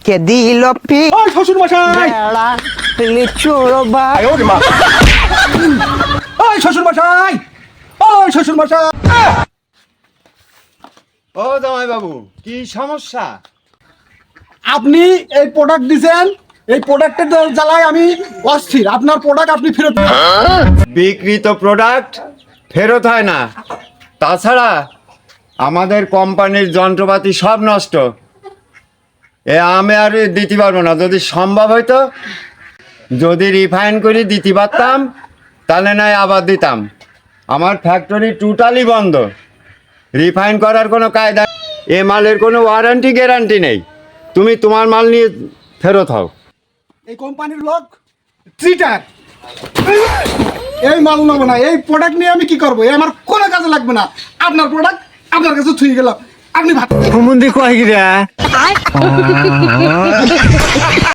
কে দিল পি ওই শ্বশুর মশাই লিচুড়ো বা ওই শ্বশুর মশাই ওই শ্বশুর মশাই ও জামাই বাবু কি সমস্যা? আপনি এই প্রোডাক্ট দিছেন, এই প্রোডাক্টের জ্বালায় আমি অস্থির। আপনার প্রোডাক্ট আপনি ফেরত দিন। বিক্রিত প্রোডাক্ট ফেরত হয় না, তাছাড়া আমাদের কোম্পানির যন্ত্রপাতি সব নষ্ট। আমি আর দিতে পারবো না। যদি সম্ভব হইতো, যদি রিফাইন করে দিতে পারতাম তাহলে নয় আবার দিতাম। আমার ফ্যাক্টরি টোটালি বন্ধ, রিফাইন করার কোনো কায়দা, এ মালের কোনো ওয়ারেন্টি গ্যারান্টি নেই। তুমি তোমার মাল নিয়ে ফেরত হও। এই কোম্পানির লোক ট্রিটার, এই মাল নেবো না। এই প্রোডাক্ট নিয়ে আমি কি করবো? এই আমার কোনো কাজে লাগবে না। আপনার প্রোডাক্ট আপনার কাছে থুই গেলাম, আপনি ভাত